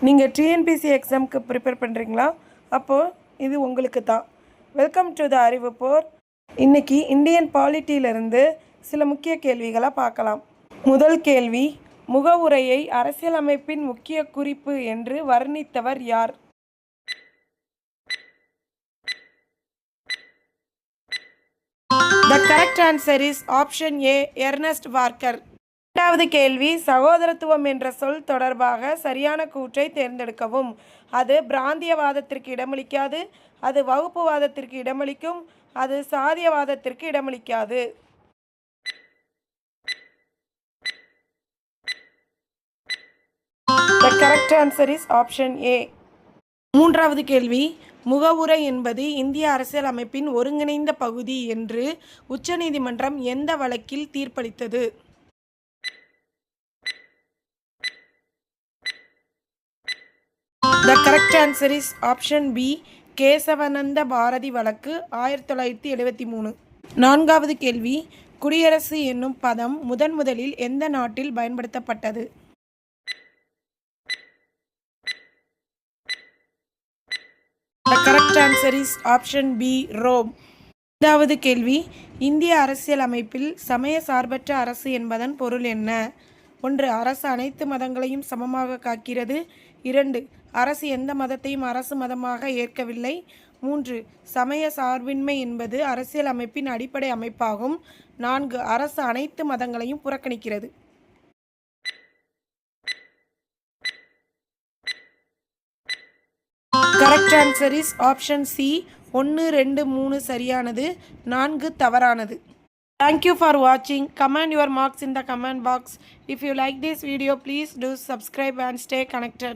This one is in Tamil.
நீங்கள் டிஎன்பிசி எக்ஸாமுக்கு ப்ரிப்பேர் பண்ணுறீங்களா? அப்போது இது உங்களுக்கு தான். வெல்கம் டு த அறிவுப்போர். இன்றைக்கி இந்தியன் பாலிட்டியிலிருந்து சில முக்கிய கேள்விகளை பார்க்கலாம். முதல் கேள்வி, முகவுரையை அரசியலமைப்பின் முக்கிய குறிப்பு என்று வர்ணித்தவர் யார்? The correct answer is option A, Ernest Parker. இரண்டாவது கேள்வி, சகோதரத்துவம் என்ற சொல் தொடர்பாக சரியான கூற்றை தேர்ந்தெடுக்கவும். அது பிராந்தியவாதத்திற்கு இடமளிக்காது, அது வகுப்புவாதத்திற்கு இடமளிக்கும், அது சாதியவாதத்திற்கு இடமளிக்காது. The correct answer is option A. மூன்றாவது கேள்வி, முகவுரை என்பது இந்திய அரசியல் அமைப்பின் ஒருங்கிணைந்த பகுதி என்று உச்சநீதிமன்றம் எந்த வழக்கில் தீர்ப்பளித்தது? The correct answer is option B, Kesavananda Bharathi வழக்கு 1973. நான்காவது கேள்வி, குடியரசு என்னும் பதம் முதலில் எந்த நாட்டில் பயன்படுத்தப்பட்டது? The correct answer is option B, Rome. ஐந்தாவது கேள்வி, இந்திய அரசியல் அமைப்பில் சமய சார்பற்ற அரசு என்பதன் பொருள் என்ன? 1, அரசு அனைத்து மதங்களையும் சமமாக காக்கிறது. 2, அரசு எந்த மதத்தையும் அரசு மதமாக ஏற்கவில்லை. 3, சமய சார்பின்மை என்பது அரசியல் அமைப்பின் அடிப்படை அமைப்பாகும். 4, அரசு அனைத்து மதங்களையும் புறக்கணிக்கிறது. Correct answer is option C, 1, 2, 3 சரியானது, 4 தவறானது. Thank you for watching. Comment your marks in the comment box. If you like this video, please do subscribe and stay connected.